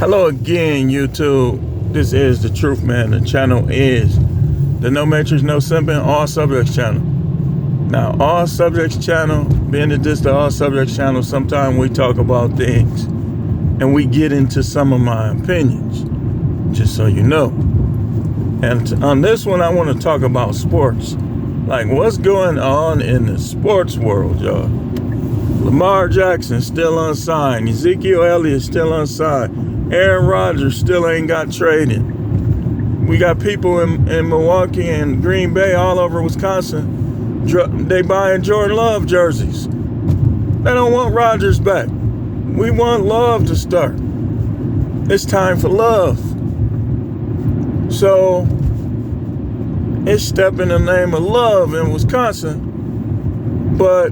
Hello again, YouTube. This is The Truth Man. The channel is the No Matrix, No Simping, All Subjects channel. Now, All Subjects channel, being that this the All Subjects channel, sometimes we talk about things and we get into some of my opinions, just so you know. And on this one, I want to talk about sports. Like, what's going on in the sports world, y'all? Lamar Jackson still unsigned. Ezekiel Elliott still unsigned. Aaron Rodgers still ain't got traded. We got people in Milwaukee and Green Bay, all over Wisconsin. They buying Jordan Love jerseys. They don't want Rodgers back. We want Love to start. It's time for Love. So it's step in the name of love in Wisconsin, but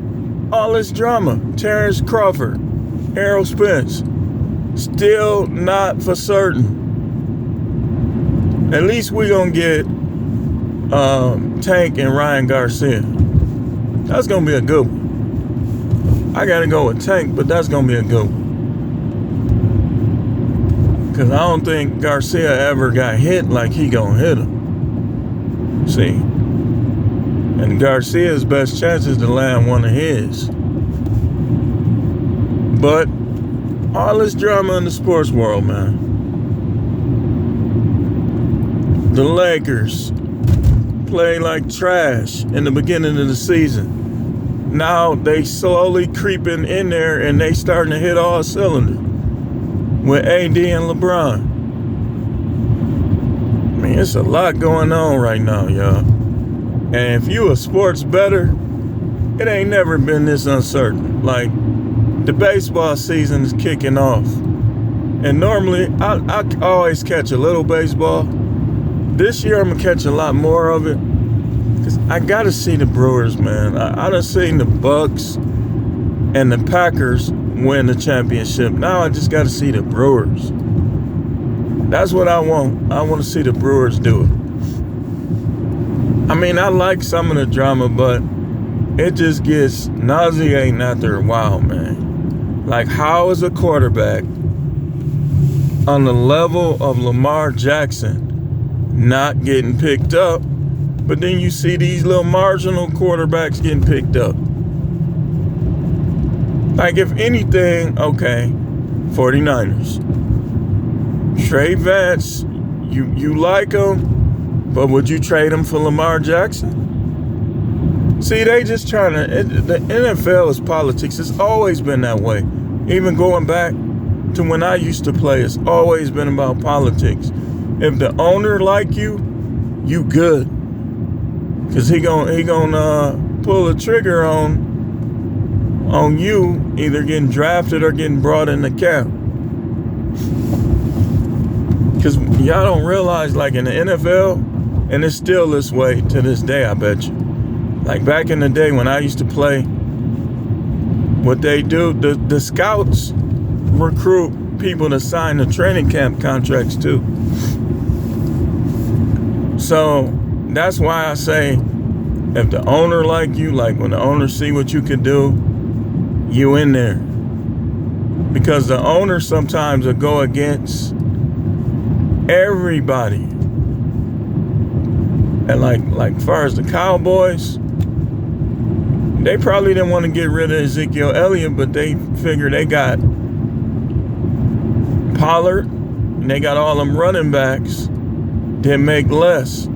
all this drama, Terrence Crawford, Errol Spence, still not for certain. At least we gonna get Tank and Ryan Garcia. That's gonna be a good one. I gotta go with Tank, but that's gonna be a good one. Cause I don't think Garcia ever got hit like he gonna hit him. See? And Garcia's best chance is to land one of his. But all this drama in the sports world, man. The Lakers play like trash in the beginning of the season. Now they slowly creeping in there and they starting to hit all cylinders with AD and LeBron. I mean, it's a lot going on right now, y'all. And if you a sports bettor, it ain't never been this uncertain. Like, the baseball season is kicking off. And normally, I always catch a little baseball. This year, I'm going to catch a lot more of it. Because I got to see the Brewers, man. I done seen the Bucks and the Packers win the championship. Now I just got to see the Brewers. That's what I want. I want to see the Brewers do it. I mean, I like some of the drama, but it just gets nauseating after a while, man. Like, how is a quarterback on the level of Lamar Jackson not getting picked up, but then you see these little marginal quarterbacks getting picked up? Like, if anything, okay, 49ers. Trey Vance, you like him, but would you trade him for Lamar Jackson? See, they just trying to, the NFL is politics. It's always been that way. Even going back to when I used to play, it's always been about politics. If the owner like you, you good. Cause he gonna pull a trigger on you either getting drafted or getting brought in the camp. Cause y'all don't realize, like, in the NFL, and it's still this way to this day, I bet you. Like, back in the day when I used to play, what they do, the scouts recruit people to sign the training camp contracts too. So that's why I say, if the owner like you, like when the owner see what you can do, you in there. Because the owner sometimes will go against everybody. And like far as the Cowboys, they probably didn't want to get rid of Ezekiel Elliott, but they figured they got Pollard and they got all them running backs that make less.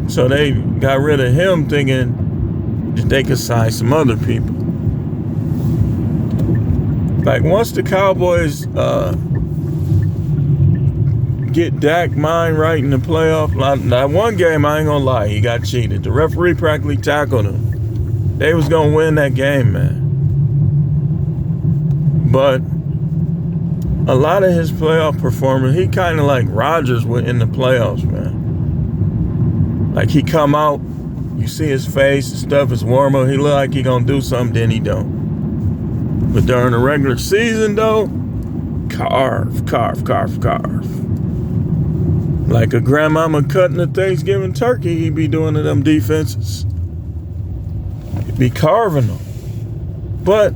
So they got rid of him thinking that they could sign some other people. Like, once the Cowboys get Dak mind right in the playoff, that one game, I ain't gonna lie, he got cheated. The referee practically tackled him. They was gonna win that game, man. But a lot of his playoff performance, he kind of like Rodgers in the playoffs, man. Like, he come out, you see his face and stuff is warmer. He look like he gonna do something, then he don't. But during the regular season, though, carve. Like a grandmama cutting a Thanksgiving turkey, he be doing to them defenses. He'd be carving them. But,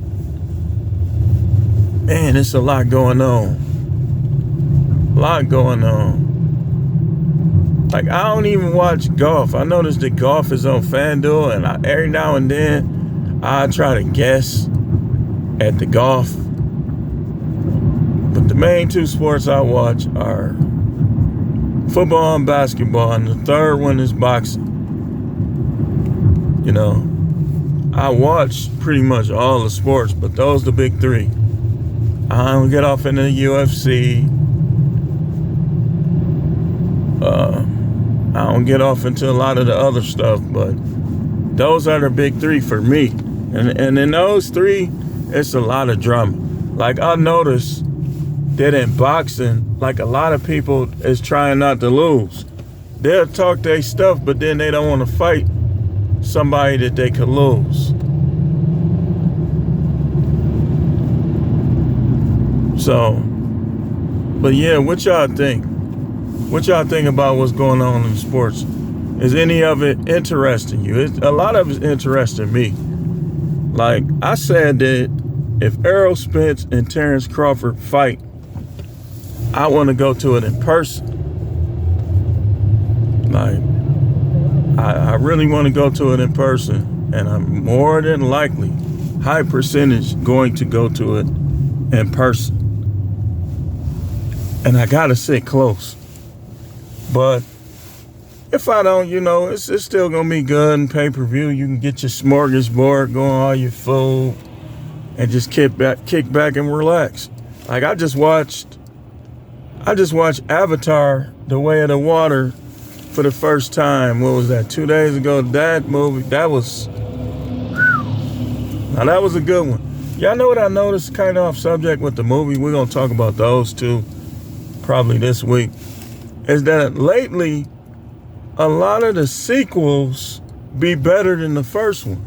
man, it's a lot going on. A lot going on. Like, I don't even watch golf. I noticed that golf is on FanDuel, and every now and then I try to guess at the golf. But the main two sports I watch are football and basketball, and the third one is boxing. You know, I watch pretty much all the sports, but those are the big three. I don't get off into the UFC. I don't get off into a lot of the other stuff, but those are the big three for me. And in those three, it's a lot of drama. Like, I noticed that in boxing, like, a lot of people is trying not to lose. They'll talk their stuff, but then they don't want to fight somebody that they could lose. So, but yeah, what y'all think? What y'all think about what's going on in sports? Is any of it interesting you? A lot of it's interesting me. Like, I said that if Errol Spence and Terrence Crawford fight, I want to go to it in person. Like, I really want to go to it in person, and I'm more than likely, high percentage, going to go to it in person. And I gotta sit close. But if I don't, you know, it's still gonna be good in pay-per-view. You can get your smorgasbord, go on all your food, and just kick back and relax. Like, I just watched Avatar, The Way of the Water, for the first time. What was that, 2 days ago? That movie, that was a good one. Y'all know what I noticed, kind of off subject with the movie? We're gonna talk about those two probably this week. Is that lately a lot of the sequels be better than the first one.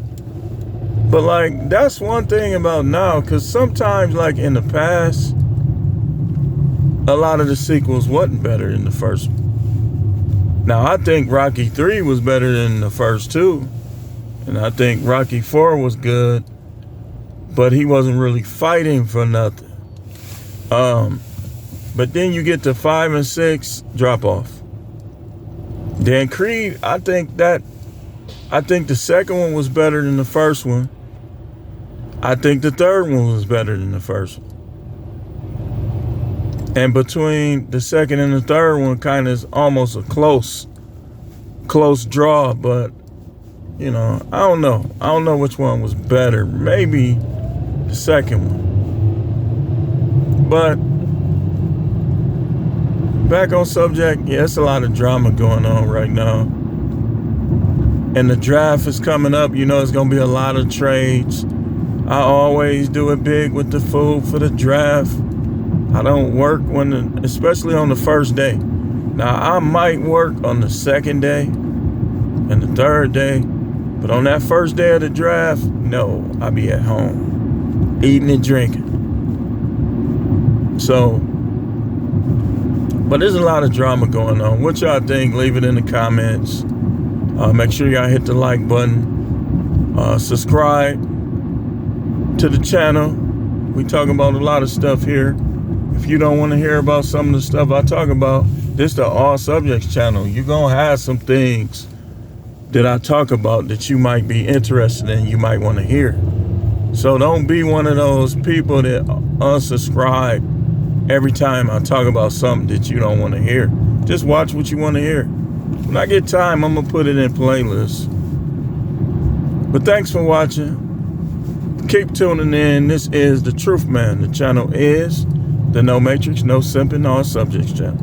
But like, that's one thing about now, because sometimes, like in the past, a lot of the sequels wasn't better than the first one. Now, I think Rocky 3 was better than the first two, and I think Rocky 4 was good, but he wasn't really fighting for nothing. But then you get to 5 and 6, drop off. Then Creed, I think the second one was better than the first one. I think the third one was better than the first one. And between the second and the third one kind of is almost a close draw, but you know, I don't know. I don't know which one was better. Maybe the second one. But back on subject, yeah, it's a lot of drama going on right now. And the draft is coming up. You know, it's going to be a lot of trades. I always do it big with the food for the draft. I don't work especially on the first day. Now, I might work on the second day and the third day. But on that first day of the draft, no, I'll be at home, eating and drinking. So, but there's a lot of drama going on. What y'all think? Leave it in the comments. Make sure y'all hit the like button. Subscribe to the channel. We talk about a lot of stuff here. If you don't want to hear about some of the stuff I talk about, this is the All Subjects channel. You're going to have some things that I talk about that you might be interested in, you might want to hear. So don't be one of those people that unsubscribe every time I talk about something that you don't want to hear. Just watch what you want to hear. When I get time, I'm going to put it in playlists. But thanks for watching. Keep tuning in. This is The Truth Man. The channel is the No Matrix, No Simping, All Subjects channel.